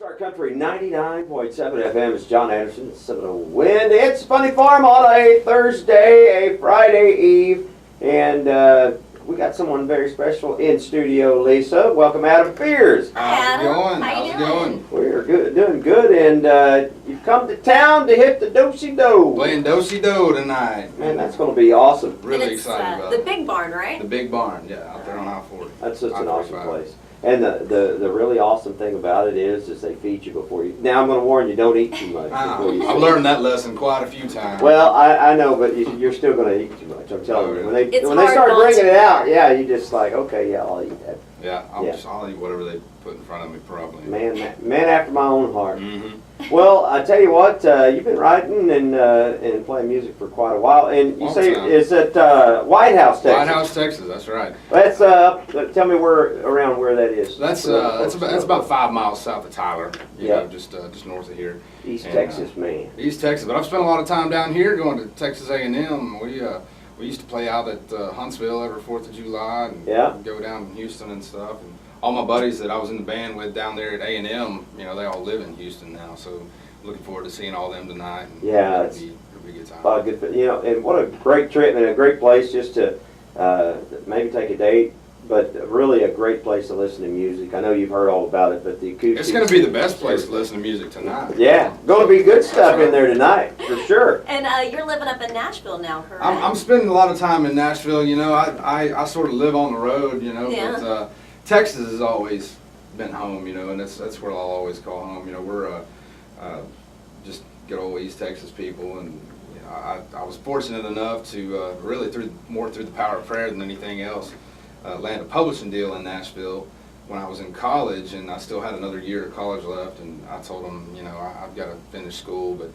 KSTAR Country 99.7 FM. It's John Anderson. It's 7 Wind. It's Funny Farm on a Thursday, a Friday Eve. And we got someone very special in studio, Lisa. Welcome, Adam Fears. How's it going? How's it going? We're good, doing good. And you've come to town to hit the do-si-do. Playing do-si-do tonight. Man, that's going to be awesome. Really excited about the it. big barn, right? The big barn, yeah, out there on I-40. That's such an awesome place. And the really awesome thing about it is they feed you before you. Now I'm going to warn you, don't eat too much before you. I've learned that lesson quite a few times. Well, I know, but you're still going to eat too much. I'm telling you. When they start bringing it out, yeah, you just like, okay, yeah, I'll eat that. Yeah, I'll eat whatever they put in front of me, probably. Man after my own heart. Mm-hmm. Well, I tell you what, you've been writing and playing music for quite a while, and you say is it White House, Texas? White House, Texas. That's right. That's tell me around where that is. That's about 5 miles south of Tyler. You know, just north of here. East Texas, man. East Texas, but I've spent a lot of time down here going to Texas A&M. We used to play out at Huntsville every 4th of July and go down to Houston and stuff. And all my buddies that I was in the band with down there at A&M, you know, they all live in Houston now. So looking forward to seeing all them tonight. And it'll be a good time. Good, you know, and what a great trip and a great place just to maybe take a date. But really a great place to listen to music. I know you've heard all about it, but the acoustic... It's going to be the best place to listen to music tonight. Yeah, going to be good stuff in there tonight, for sure. And you're living up in Nashville now, correct? I'm spending a lot of time in Nashville. You know, I sort of live on the road, you know, but Texas has always been home, you know, and that's where I'll always call home. You know, we're just good old East Texas people, and you know, I was fortunate enough to really through the power of prayer than anything else, land a publishing deal in Nashville when I was in college, and I still had another year of college left. And I told them, you know, I've got to finish school. But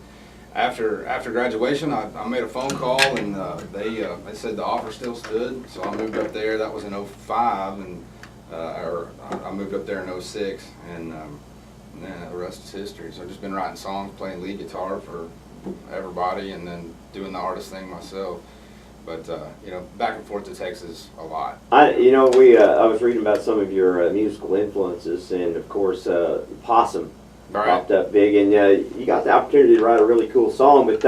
after graduation, I made a phone call, and they said the offer still stood. So I moved up there. That was in '05, and I moved up there in '06, and then the rest is history. So I've just been writing songs, playing lead guitar for everybody, and then doing the artist thing myself. But you know, back and forth to Texas a lot. I was reading about some of your musical influences, and of course, Possum popped up big, and you got the opportunity to write a really cool song, but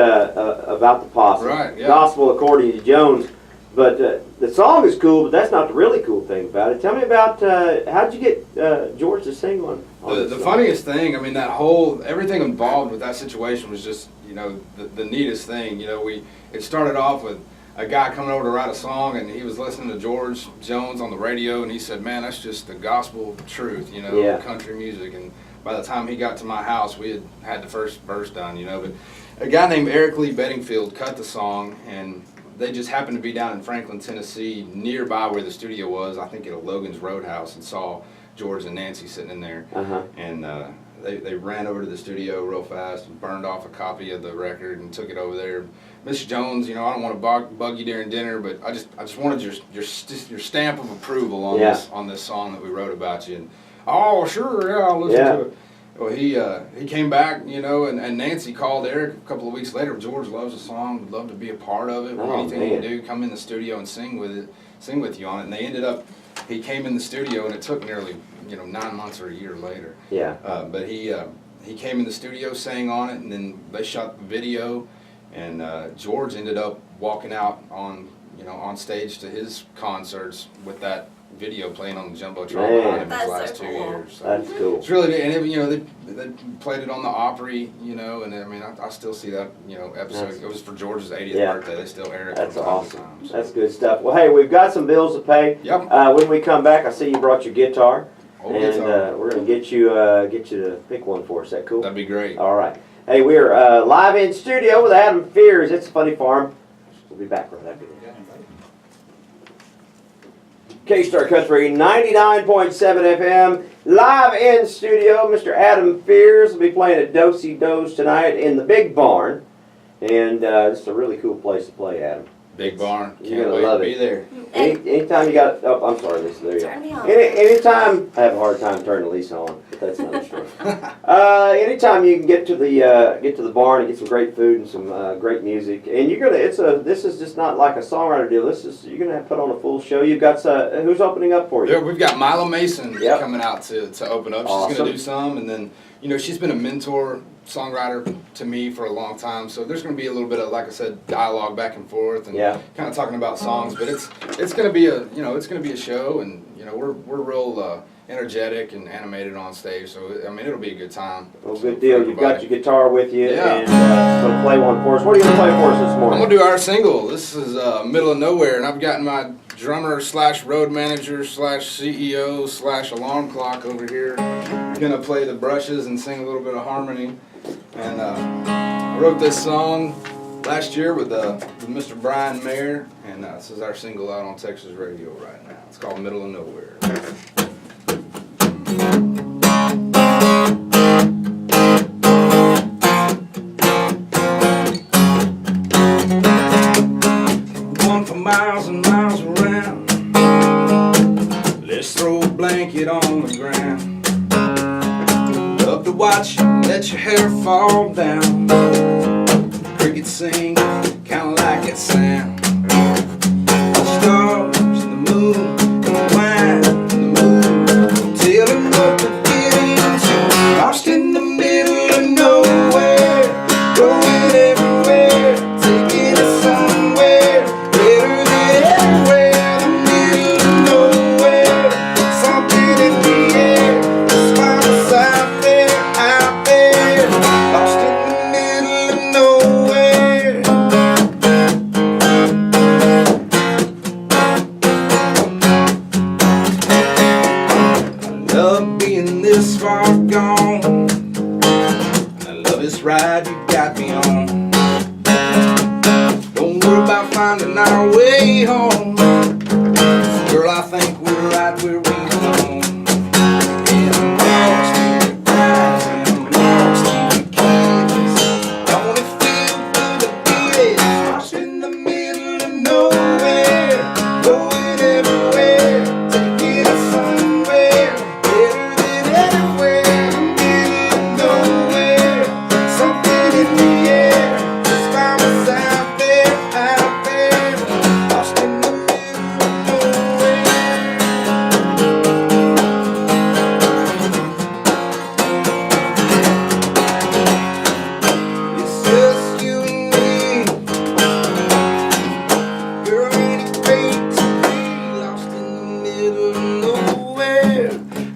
about the possum, Gospel According to Jones. But the song is cool, but that's not the really cool thing about it. Tell me about how'd you get George to sing on the funniest thing. I mean, everything involved with that situation was just, you know, the neatest thing. You know, it started off with a guy coming over to write a song, and he was listening to George Jones on the radio, and he said, man, that's just the gospel truth, you know, country music. And by the time he got to my house, we had the first verse done, you know. But a guy named Eric Lee Bedingfield cut the song, and they just happened to be down in Franklin, Tennessee, nearby where the studio was, I think at a Logan's Roadhouse, and saw George and Nancy sitting in there. And they ran over to the studio real fast and burned off a copy of the record and took it over there. Mr. Jones, you know, I don't want to bug you during dinner, but I just wanted your stamp of approval on this song that we wrote about you. And oh, sure, yeah, I'll listen to it. Well, he came back, you know, and Nancy called Eric a couple of weeks later. George loves the song, would love to be a part of it. Anything you can do, come in the studio and sing with you on it. And they ended up, he came in the studio, and it took nearly, you know, 9 months or a year later. But he came in the studio, sang on it, and then they shot the video. And George ended up walking out on stage to his concerts with that video playing on the jumbotron behind him his last 2 years. So that's cool. It's really, and you know, they played it on the Opry, you know, and I mean, I still see that, you know, episode. It was for George's 80th birthday. They still air it. That's awesome. So. That's good stuff. Well, hey, we've got some bills to pay. Yep. When we come back, I see you brought your guitar, we're gonna get you to pick one for us. Is that cool? That'd be great. All right. Hey, we're live in studio with Adam Fears. It's Funny Farm. We'll be back right after this. KSTAR Country 99.7 FM, live in studio. Mr. Adam Fears will be playing at Do-si-dos tonight in the Big Barn. And it's a really cool place to play, Adam. Big barn. You're Can't gonna wait love to be it. there. Anytime you got, oh, I'm sorry, Lisa, there you Turn me go. on. Anytime, I have a hard time turning Lisa on, but that's another story. Anytime you can get to the barn and get some great food and some great music, and this is just not like a songwriter deal. You're gonna have to put on a full show. You've got who's opening up for you? Yeah, we've got Milo Mason Yep. coming out to open up. She's Awesome. gonna do some, and then she's been a mentor songwriter to me for a long time. So there's gonna be a little bit of, like I said, dialogue back and forth, and kind of talking about songs. But it's gonna be a show, and we're real energetic and animated on stage. So I mean, it'll be a good time. Well, good deal. You've got your guitar with you, Yeah. and gonna play one for us. What are you gonna play for us this morning? I'm gonna do our single. This is Middle of Nowhere, and I've gotten my drummer / road manager / CEO / alarm clock over here. Gonna play the brushes and sing a little bit of harmony. And I wrote this song last year with Mr. Brian Mayer, and this is our single out on Texas radio right now. It's called Middle of Nowhere. One for miles and miles around. Let's throw a blanket on the ground. Love to watch you let your hair fall down. Crickets sing, kinda like that sound. The stars and the moon, and the wine and the moon, tell them what to get into. Lost in the middle of nowhere, going everywhere, taking us somewhere better than everywhere. The middle of nowhere, something in the air, just find us out there, lost in the middle of nowhere. I love being this far gone. I love this ride you got me on. Don't worry about finding our way home. Girl, I think we're right where we belong. And I'm lost in your eyes, and I'm lost in your kiss. Don't it feel good to be this? Lost in the middle of nowhere, going everywhere, taking us somewhere better than anywhere. The middle of nowhere, something in the air, just find us out there, lost in the middle of nowhere. It's just you and me, girl, ain't it great to be lost in the middle of nowhere,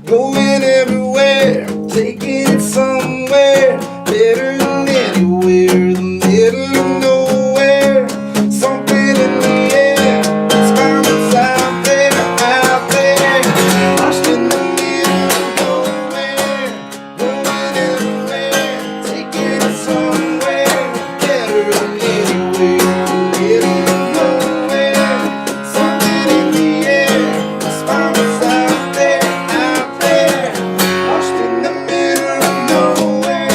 going everywhere, taking it somewhere better than anywhere. The middle of nowhere, something in the air, it's found us out there, lost in the middle of nowhere, going everywhere, taking it somewhere better than anywhere. The middle of nowhere, something in the air, it's found us out there, lost in the middle of nowhere.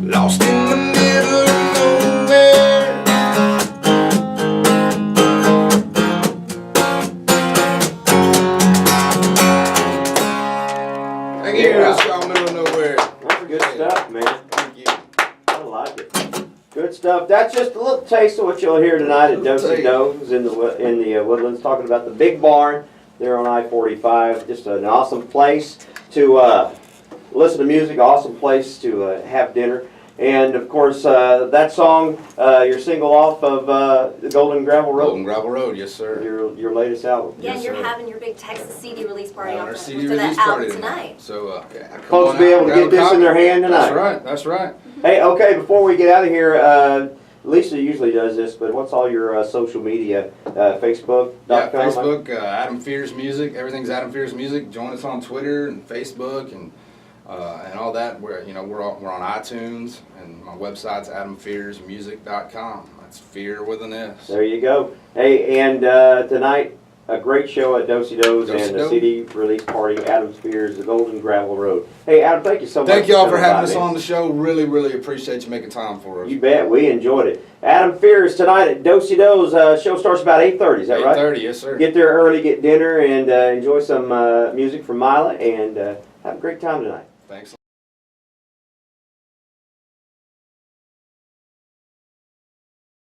Lost in the middle of nowhere. Thank you. That's called Middle of Nowhere. That's good stuff, man. Thank you. I like it. Good stuff. That's just a little taste of what you'll hear tonight at Dosey Do's in the Woodlands, talking about the Big Barn there on I-45. Just an awesome place to listen to music, awesome place to have dinner. And of course, that song, your single off of the Golden Gravel Road, Golden Gravel Road, yes sir. your latest album. Yeah, Yes, you're sir. having your big Texas CD release party Having off our the, CD for release that party album tonight. So, Folks will be able to get this in their hand tonight. That's right. Hey, okay, before we get out of here, Lisa usually does this, but what's all your social media? Facebook.com? Yeah, Facebook, Adam Fears Music. Everything's Adam Fears Music. Join us on Twitter and Facebook and all that. We're on iTunes, and my website's adamfearsmusic.com. That's fear with an S. There you go. Hey, and tonight, a great show at Dosey Do's and the CD release party, Adam Spears, the Golden Gravel Road. Hey, Adam, thank you so much. Thank y'all for having us on the show. Really, really appreciate you making time for us. You bet. We enjoyed it. Adam Spears tonight at Dosey Do's. Show starts about 8:30. Is that right? 8:30, yes, sir. Get there early, get dinner, and enjoy some music from Mila, and have a great time tonight. Thanks.